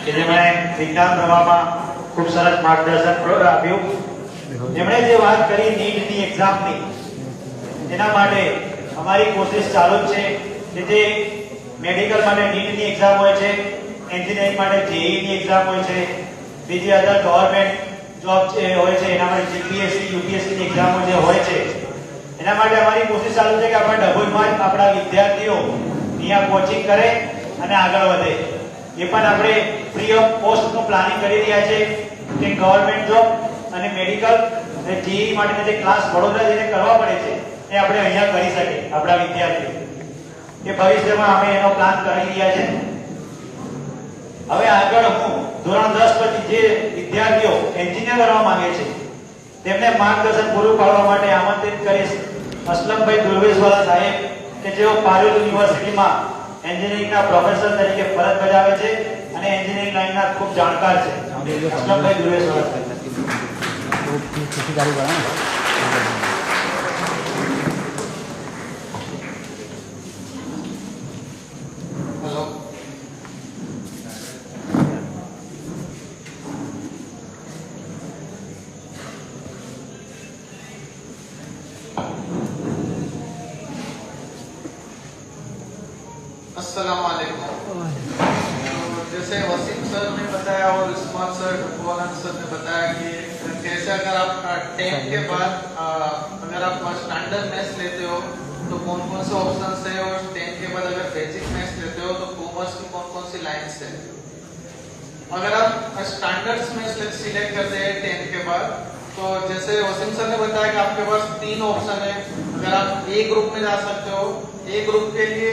કે જેમણે વિજ્ઞાન પ્રવાહમાં ખૂબ સરસ માર્ગદર્શન આપ્યું। જેમણે જે વાત કરી નીટની એક્ઝામની, એના માટે અમારી કોશિશ ચાલુ જ છે કે જે મેડિકલ માટે નીટની એક્ઝામ હોય છે, એન્જિનિયરિંગ માટે જેઈની એક્ઝામ હોય છે, બીજી અધર ગવર્નમેન્ટ જોબ જે હોય છે એના માટે જીપીએસસી યુપીએસસી એક્ઝામો જે હોય છે, એના માટે અમારી કોશિશ ચાલુ છે કે આપણા ડભોઈમાં આપણા વિદ્યાર્થીઓ અહીંયા કોચિંગ કરે અને આગળ વધે। એ પણ આપણે ફ્રી ઓફ કોસ્ટનું પ્લાનિંગ કરી રહ્યા છે કે ગવર્નમેન્ટ જોબ અને મેડિકલ અને જેઈ માટેના જે ક્લાસ વડોદરા જઈને કરવા પડે છે એ આપણે અહીંયા કરી શકે આપણા વિદ્યાર્થીઓ। એ ભવિષ્યમાં અમે એનો પ્લાન કરી રહ્યા છે। હવે આગળ હું ધોરણ 10 પછી જે વિદ્યાર્થીઓ એન્જિનિયર બનવા માંગે છે તેમને માર્ગદર્શન પૂરું પાડવા માટે આમંત્રિત કરીશ અસલમભાઈ દુર્વેશવાલા સાહેબ કે જેઓ પારુલ યુનિવર્સિટીમાં એન્જિનિયરિંગના પ્રોફેસર તરીકે ફરજ બજાવે છે અને એન્જિનિયરિંગ લાઈનના ખૂબ જાણકાર છે। અસલમભાઈ દુર્વેશવાલા સાહેબ। अस्सलाम वालेकुम। जैसे वसीम सर ने बताया और उस्मान सर सर ने बताया कि कैसे अगर आप 10 के बाद अगर आप स्टैंडर्ड मैथ्स लेते हो तो कौन कौन से ऑप्शंस है, और 10 के बाद अगर बेसिक मैथ्स लेते हो तो कॉमर्स की कौन कौन सी लाइन्स है। अगर आप स्टैंडर्ड मैथ्स सिलेक्ट करते हैं 10 के बाद, तो जैसे वसीम सर ने बताया कि आपके पास 3 ऑप्शन है। अगर आप ए ग्रुप में जा सकते हो, ए ग्रुप के लिए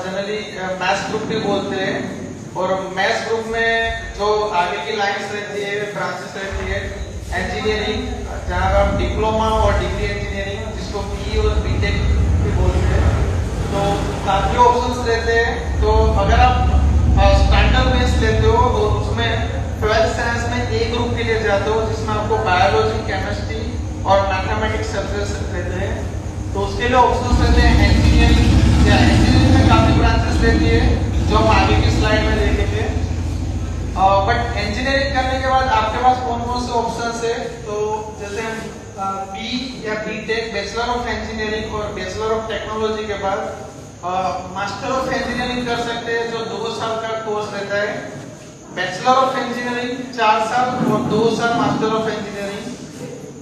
जनरली मैथ्स ग्रुप भी बोलते हैं, और मैथ्स ग्रुप में जो आगे की लाइन्स रहती है, ब्रांचेस रहती है, इंजीनियरिंग जहाँ आप डिप्लोमा और डिग्री इंजीनियरिंग जिसको बी और बीटेक भी बोलते हैं, तो काफी ऑप्शंस रहते हैं। तो अगर आप स्टैंडर्ड मैथ्स लेते हो तो उसमें 12th साइंस में ए ग्रुप के लिए जाते हो जिसमें आपको बायोलॉजी, केमिस्ट्री और मैथमेटिक्स सब्जेक्ट्स रहते हैं। तो उसके लिए ऑप्शंस रहते हैं इंजीनियरिंग, या इंजीनियरिंग में काफी ब्रांचेस रहती है जो हम आगे की स्लाइड में देखेंगे। बट इंजीनियरिंग करने के बाद आपके पास कौन कौन से ऑप्शंस है, तो जैसे बी या बीटेक बैचलर ऑफ इंजीनियरिंग और बैचलर ऑफ टेक्नोलॉजी के बाद मास्टर ऑफ इंजीनियरिंग कर सकते हैं जो 2 साल का कोर्स रहता है। बैचलर ऑफ इंजीनियरिंग 4 साल और 2 साल मास्टर ऑफ इंजीनियरिंग।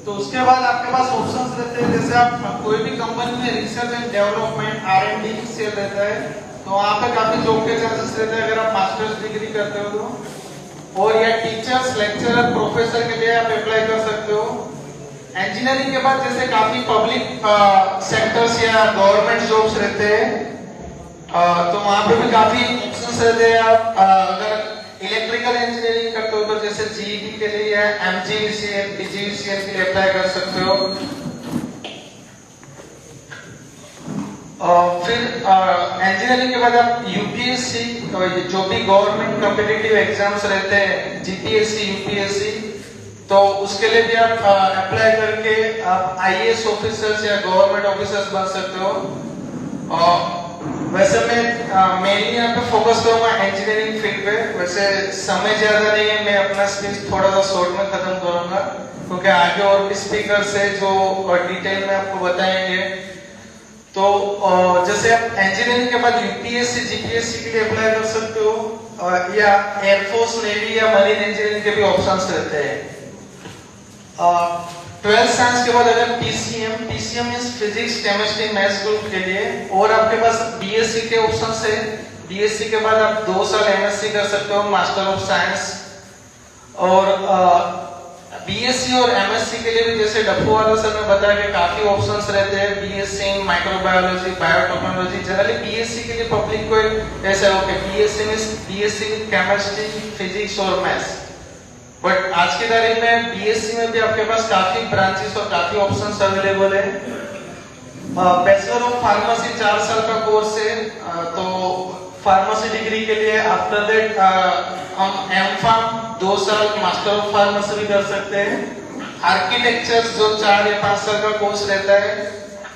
तो उसके बाद आपके पास ऑप्शंस रहते हैं, जैसे आप कोई भी कंपनी में research and development R&D cell रहता है तो वहाँ पे काफी जॉब के चांसेस रहते हैं अगर आप मास्टर्स डिग्री करते हो तो। और या टीचर्स, लेक्चरर, प्रोफेसर के लिए आप अप्लाई कर सकते हो। इंजीनियरिंग के बाद जैसे काफी पब्लिक सेक्टर्स या गवर्नमेंट जॉब्स रहते हैं तो वहाँ पे भी काफी ऑप्शंस रहते हैं। आप अगर इलेक्ट्रिकल इंजीनियरिंग करते हो तो जैसे जीईडी के लिए या एमजीवीसीएल, पीजीवीसीएल के लिए अप्लाई कर सकते हो। फिर इंजीनियरिंग के बाद आप यूपीएससी जो भी गवर्नमेंट कॉम्पिटिटिव एग्जाम्स रहते हैं, जीपीएससी, यूपीएससी, तो उसके लिए भी आप अप्लाई करके आप आईएएस ऑफिसर्स या गवर्नमेंट ऑफिसर्स बन सकते हो। वैसे मैं मेनली यहाँ पे फोकस करूंगा इंजीनियरिंग फील्ड पे। वैसे समय ज्यादा नहीं है, मैं अपना स्पीच थोड़ा सा शॉर्ट में खत्म करूंगा क्योंकि आगे और भी स्पीकर्स है जो डिटेल में आपको बताएंगे। तो जैसे आप इंजीनियरिंग के बाद यूपीएससी, जीपीएससी के लिए अप्लाई कर सकते हो, या एयरफोर्स, नेवी या मरीन इंजीनियरिंग के भी ऑप्शंस रहते हैं। 12th साइंस के बाद अगर PCM means physics, chemistry, maths group के लिए, और आपके पास बीएससी के ऑप्शंस है। बीएससी के बाद आप 2 साल एमएससी कर सकते हो, मास्टर ऑफ साइंस। और बीएससी और एमएससी के लिए भी जैसे डब्बू वाला सर ने बताया कि काफी ऑप्शंस रहते हैं। BSc in microbiology, biotechnology, generally BSc के लिए पब्लिक को ऐसा हो कि BSc means BSc with chemistry, physics और मैथ्स। बट आज की तारीख में बीएससी में भी आपके पास काफी ब्रांचेस और काफी ऑप्शंस अवेलेबल है। बैचलर ऑफ फार्मेसी 4 साल का कोर्स है, तो फार्मेसी डिग्री के लिए आफ्टर दैट हम एमफार्म 2 साल मास्टर ऑफ फार्मेसी भी कर सकते हैं। आर्किटेक्चर जो 4 या 5 साल का कोर्स रहता है,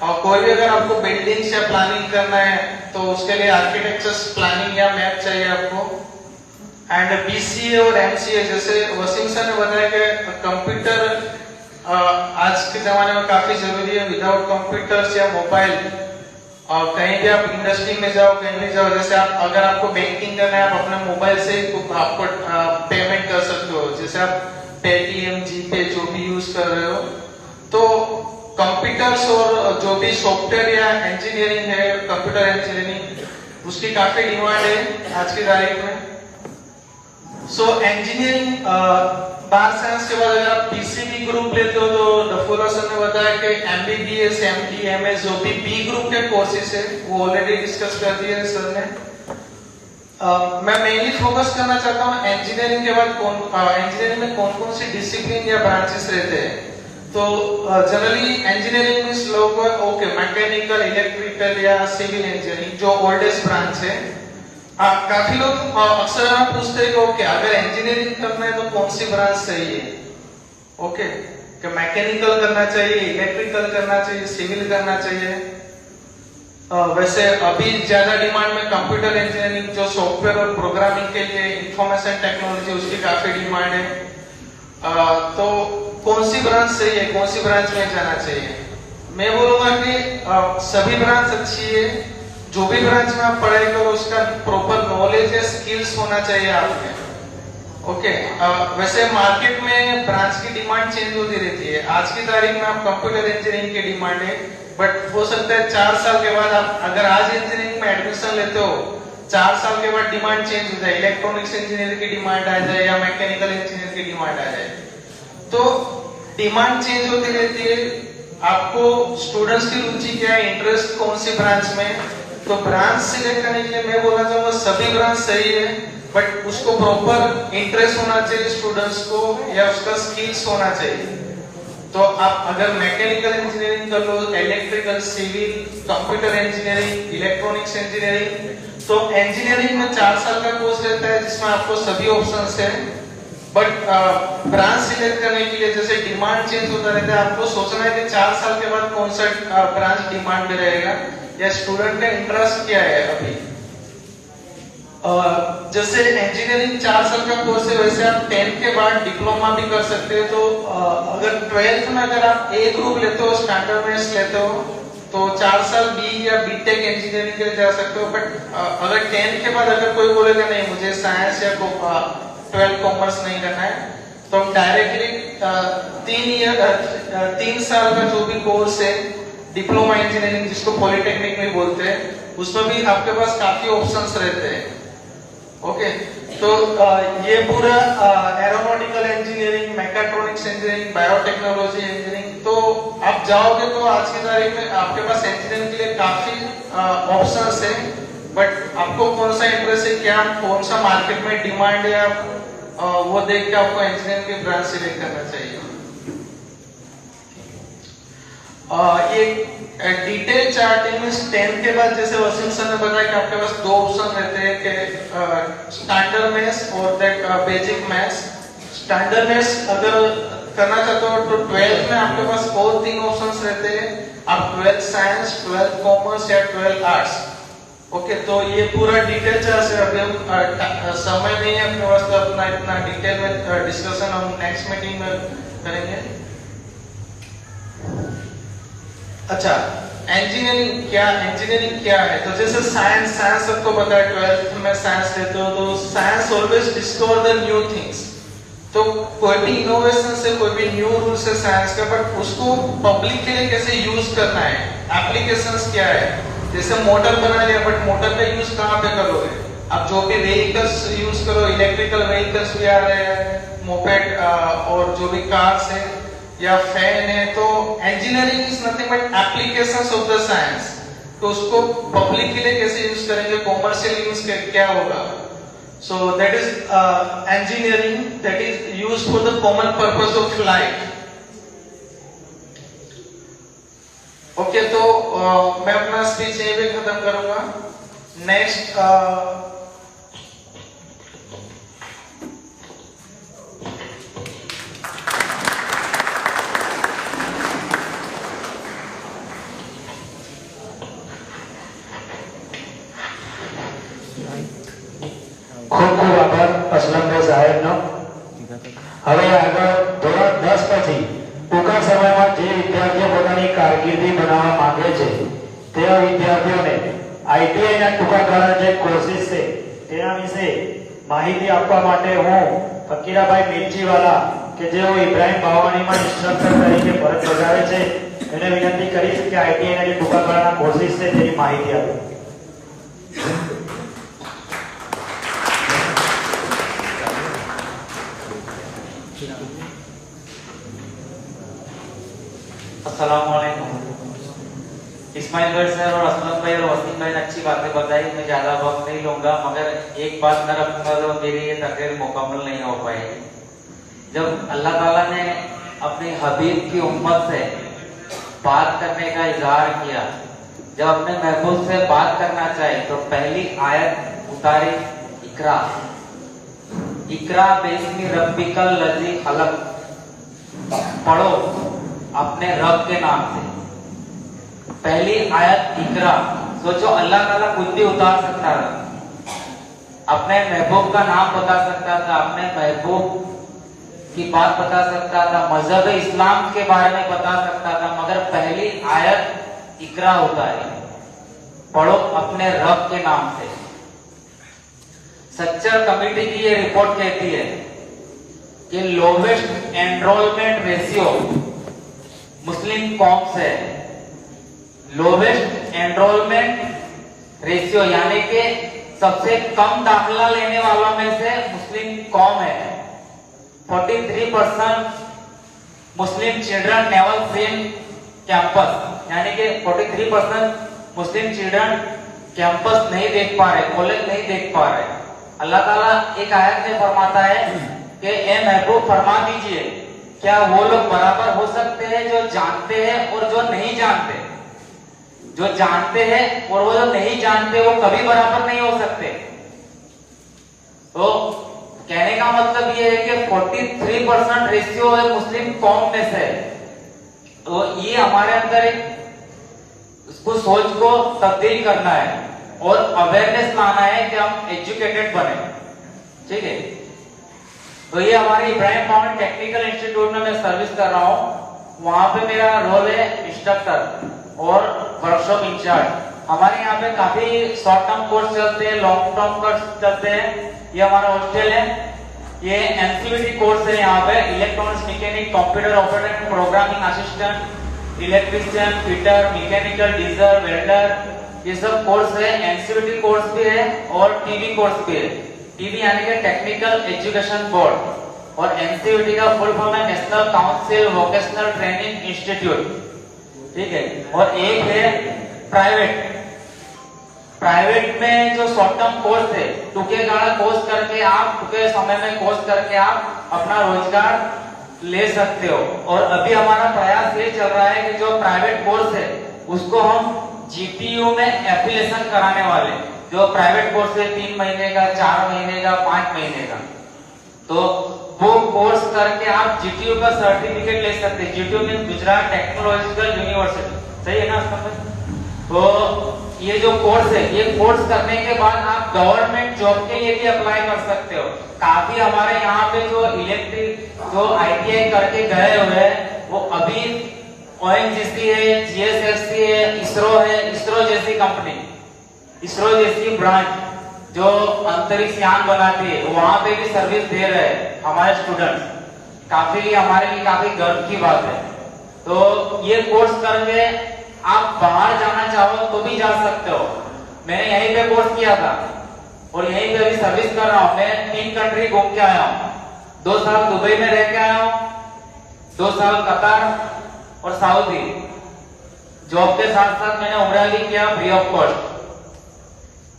और कोई भी अगर आपको बिल्डिंग्स या प्लानिंग करना है तो उसके लिए आर्किटेक्चर प्लानिंग या मैप चाहिए आपको। एंड बीसीए और एमसीए, जैसे वसीम सर ने बताया कि कंप्यूटर आज के जमाने में काफी जरूरी है। विदाउट कंप्यूटर्स या मोबाइल कहीं भी आप इंडस्ट्री में जाओ, कहीं भी जाओ, जैसे आप अगर आपको बैंकिंग करना है, आप अपने मोबाइल से आपको पेमेंट कर सकते हो, जैसे आप पेटीएम, जीपे जो भी यूज कर रहे हो। तो कंप्यूटर्स और जो भी सॉफ्टवेयर या इंजीनियरिंग है, कंप्यूटर इंजीनियरिंग, उसकी काफी डिमांड है आज की तारीख में। सो इंजीनियरिंग बार साइंस के बाद अगर आप पीसीबी ग्रुप लेते हो तो डफोला सर ने बताया कि एमबीबीएस, एमडी, एमएस जो भी बी ग्रुप के कोर्सेज है वो ऑलरेडी डिस्कस कर दिए है सर ने। मैं मेनली फोकस करना चाहता हूँ इंजीनियरिंग के बाद इंजीनियरिंग में कौन कौन सी डिसिप्लिन या ब्रांचेस रहते हैं। तो जनरली इंजीनियरिंग में लोग ओके मैकेनिकल, इलेक्ट्रिकल या सिविल इंजीनियरिंग जो ओल्डेस्ट ब्रांच है। काफी लोग अक्सर आप पूछते हैं कि ओके अगर इंजीनियरिंग करना है तो कौन सी ब्रांच सही है। ओके कि मैकेनिकल करना चाहिए, इलेक्ट्रिकल करना चाहिए, सिविल करना चाहिए। वैसे अभी ज्यादा डिमांड में कंप्यूटर इंजीनियरिंग जो सॉफ्टवेयर और प्रोग्रामिंग के लिए, इंफॉर्मेशन टेक्नोलॉजी, उसकी काफी डिमांड है। तो कौन सी ब्रांच सही है, कौन सी ब्रांच में जाना चाहिए? मैं बोलूंगा कि सभी ब्रांच अच्छी है। जो भी ब्रांच में आप पढ़ाई करो उसका प्रॉपर नॉलेज या स्किल्स होना चाहिए आप में। ओके वैसे मार्केट में ब्रांच की डिमांड चेंज होती रहती है। आज की तारीख में आप कंप्यूटर इंजीनियरिंग की डिमांड है, बट हो सकता है 4 साल के बाद आप अगर आज इंजीनियरिंग में एडमिशन लेते हो, 4 साल के बाद डिमांड चेंज हो जाए, इलेक्ट्रॉनिक्स इंजीनियर की डिमांड आ जाए या मैकेनिकल इंजीनियर की डिमांड आ जाए। तो डिमांड चेंज होती रहती है। आपको स्टूडेंट्स की रुचि क्या है, इंटरेस्ट कौन सी ब्रांच में, तो ब्रांच सिलेक्ट करने के लिए मैं बोलना चाहूंगा सभी ब्रांच सही है, बट उसको प्रॉपर इंटरेस्ट होना चाहिए स्टूडेंट्स को या उसका स्किल्स होना चाहिए। तो आप अगर मैकेनिकल इंजीनियरिंग कर लो, electrical, civil, computer engineering, electronics engineering, तो इंजीनियरिंग में 4 साल का कोर्स रहता है जिसमें आपको सभी ऑप्शंस है। बट ब्रांच सिलेक्ट करने के लिए जैसे डिमांड चेंज होता रहता है, आपको सोचना है कि 4 साल के बाद कौन सा ब्रांच डिमांड में रहेगा या स्टूडेंट का इंटरेस्ट क्या है अभी। जैसे इंजीनियरिंग 4 साल का कोर्स है, वैसे आप 10th के बाद डिप्लोमा भी कर सकते हो। तो अगर 12th में अगर आप ए ग्रुप लेते हो, स्टैंडर्ड मैथ्स लेते हो, तो 4 साल बी या बीटेक इंजीनियरिंग के लिए जा सकते हो। बट अगर 10th के बाद अगर कोई बोलेगा नहीं मुझे साइंस या 12 कॉमर्स नहीं करना है, तो हम डायरेक्टली 3 साल का जो भी कोर्स है डिप्लोमा इंजीनियरिंग जिसको पॉलिटेक्निक में बोलते हैं, उसमें भी आपके पास काफी ऑप्शंस रहते हैं। ओके तो ये पूरा aeronautical engineering, mechatronics engineering, biotechnology engineering, तो आप जाओगे तो आज की तारीख में आपके पास इंजीनियरिंग के लिए काफी ऑप्शंस है। बट आपको कौन सा इंटरेस्ट है, क्या कौन सा मार्केट में डिमांड है, आप वो देख के आपको इंजीनियरिंग की ब्रांच सिलेक्ट करना चाहिए। ये डिटेल चार्टिंग में 10th के बाद जैसे वसीम सर ने बताया कि आपके पास 2 ऑप्शन रहते हैं कि स्टैंडर्ड मैथ्स और that basic maths. Standard maths अगर करना चाहते हो तो 12th में आपके पास और 3 ऑप्शंस रहते हैं। आप 12th साइंस, 12th कॉमर्स या 12th आर्ट्स। ओके तो ये पूरा डिटेल चार्ट है। अभी हम समय नहीं है अपने पास, तो अपना इतना डिटेल में डिस्कशन हम नेक्स्ट मीटिंग में करेंगे। अच्छा इंजीनियरिंग क्या है? तो जैसे साइंस सबको पता है, 12th में साइंस लेते हो तो science always discover the new things. तो कोई भी इनोवेशन से, कोई भी न्यू रूल से साइंस का, बट उसको पब्लिक के लिए कैसे यूज करना है, एप्लीकेशंस क्या है। जैसे मोटर बना लिया, बट मोटर का यूज कहाँ पे करोगे? आप जो भी व्हीकल्स यूज करो, इलेक्ट्रिकल व्हीकल्स भी आ रहे हैं, मोपेड और जो भी कार्स है या फैन है, तो engineering is nothing but applications of the science. तो उसको पब्लिक के लिए कैसे यूज करेंगे, कॉमर्शियल यूज क्या होगा। So that is engineering that is used for the common purpose of life. Okay तो मैं अपना स्पीच यहीं पे खत्म करूंगा। नेक्स्ट खूप खूप आभार। હવે આગળ ધોરણ 10 પછી ટૂંકા સમયમાં જે વિદ્યાર્થીઓ પોતાની કારકિર્દી બનાવવા માંગે છે તેવા વિદ્યાર્થીઓને આઈટીઆઈ ના ટૂંકા ગાળાના જે કોર્સિસ છે તેના વિશે માહિતી આપવા માટે હું ફકીરાભાઈ મિર્ચીવાલા કે જેઓ ઇબ્રાહિમ બાવાણીમાં ઇન્સ્ટ્રક્ટર તરીકે ફરજ બજાવે છે એને વિનંતી કરીશ કે આઈટીઆઈ ના જે ટૂંકા ગાળાના કોર્સિસ છે તેની માહિતી આપે. अस्सलामुअलैकुम। इस्माइल भाई सर और असलम भाई और वसीम भाई ने अच्छी बातें बताई, मैं ज्यादा वक्त नहीं लूंगा, मगर एक बात मैं रखूंगा तो मेरी ये तकरीर मुकम्मल नहीं हो पाएगी। जब अल्लाह ताला ने अपने हबीब की उम्मत से बात करने का इजहार किया, जब अपने महबूब से बात करना चाहे तो पहली आयत उतारी इकरा, इकरा बिस्मि रब्बिकल लज़ी खलक, पढ़ो अपने रब के नाम से। पहली आयत इकरा। सोचो अल्लाह ताला कुछ भी उतार सकता था, अपने महबूब का नाम बता सकता था, अपने महबूब की बात बता सकता था, मजहब इस्लाम के बारे में बता सकता था, मगर पहली आयत इकरा होता है, पढ़ो अपने रब के नाम से। सच्चर कमेटी की ये रिपोर्ट कहती है कि लोवेस्ट एनरोलमेंट रेशियो मुस्लिम कौम से, लोवेस्ट एनरोलमेंट रेशियो यानी कि सबसे कम दाखिला लेने वालों में से मुस्लिम कौम है। 43% मुस्लिम चिल्ड्रन नेवर सीन कैंपस, यानी कि 43% मुस्लिम चिल्ड्रन कैंपस नहीं देख पा रहे, कॉलेज नहीं देख पा रहे। अल्लाह ताला एक आयत में फरमाता है कि ए महबूब फरमा दीजिए, क्या वो लोग बराबर हो सकते हैं जो जानते हैं और जो नहीं जानते? जो जानते हैं और वो जो नहीं जानते वो कभी बराबर नहीं हो सकते। तो कहने का मतलब ये है कि 43% रेशियो है मुस्लिम कौम में से। तो ये हमारे अंदर एक उसको सोच को तब्दील करना है और अवेयरनेस लाना है कि हम एजुकेटेड बने, ठीक है। तो ये हमारे इब्राहिम बावानी टेक्निकल इंस्टीट्यूट में मैं सर्विस कर रहा हूँ, वहां पे मेरा रोल है इंस्ट्रक्टर और वर्कशॉप इंचार्ज। हमारे यहाँ पे काफी शॉर्ट टर्म कोर्स चलते हैं, लॉन्ग टर्म कोर्स चलते हैं। ये हमारा हॉस्टल है, ये एनसीवीटी कोर्स है, यहाँ पे electronics mechanic, computer operator, programming assistant, electrician, fitter, mechanical, diesel, welder, ये सब कोर्स है। एनसीवीटी कोर्स भी है और टीवी कोर्स भी है। टीवी यानी कि टेक्निकल एजुकेशन बोर्ड और एनसीवीटी का फुल फॉर्म है national council vocational training institute, ठीक है। और एक है प्राइवेट, प्राइवेट में जो शॉर्ट टर्म कोर्स है, टूके गाड़ा कोर्स करके आप टूके समय में कोर्स करके आप अपना रोजगार ले सकते हो। और अभी हमारा प्रयास ये चल रहा है कि जो प्राइवेट कोर्स है उसको हम जीटीयू में एफिलिएशन कराने वाले, जो प्राइवेट कोर्स है 3 महीने का, 4 महीने का, 5 महीने का, तो वो कोर्स करके आप जीटीयू का सर्टिफिकेट ले सकते हैं। GTU mean Gujarat technological university, सही है ना? तो ये जो कोर्स है, ये कोर्स करने के बाद आप गवर्नमेंट जॉब के लिए भी अप्लाई कर सकते हो। काफी हमारे यहाँ पे जो इलेक्ट्रिक जो आईटीआई करके गए हुए हैं वो अभी ओएनजीसी है, जीएसएफसी है, इसरो है, इसरो जैसी कंपनी, इसरो जैसी ब्रांच जो अंतरिक्ष यान बनाती है, वहां पे भी सर्विस दे रहे हैं हमारे स्टूडेंट्स। काफी हमारे लिए काफी गर्व की बात है। तो ये कोर्स करके आप बाहर जाना चाहो तो भी जा सकते हो। मैंने यहीं पे कोर्स किया था और यहीं पे अभी सर्विस कर रहा हूँ। मैं 3 कंट्री घूम के आया हूँ, 2 साल दुबई में रह के आया हूँ, 2 साल कतार और सऊदी। जॉब के साथ साथ मैंने उम्रा भी किया फ्री ऑफ कॉस्ट।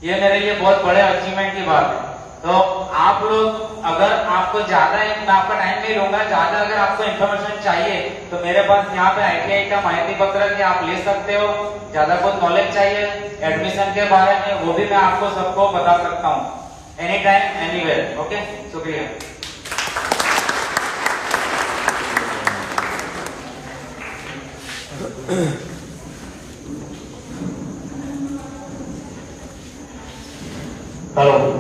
ये मेरे लिए बहुत बड़े अचीवमेंट की बात है। तो आप लोग अगर आपको ज्यादा, मैं आपका टाइम नहीं लूंगा, ज्यादा अगर आपको इन्फॉर्मेशन चाहिए तो मेरे पास यहाँ पे आईटीआई का माहिती पत्र है, आप ले सकते हो। ज्यादा कुछ नॉलेज चाहिए एडमिशन के बारे में, वो भी मैं आपको सबको बता सकता हूँ, एनी टाइम एनीवेयर। ओके, शुक्रिया। हेलो।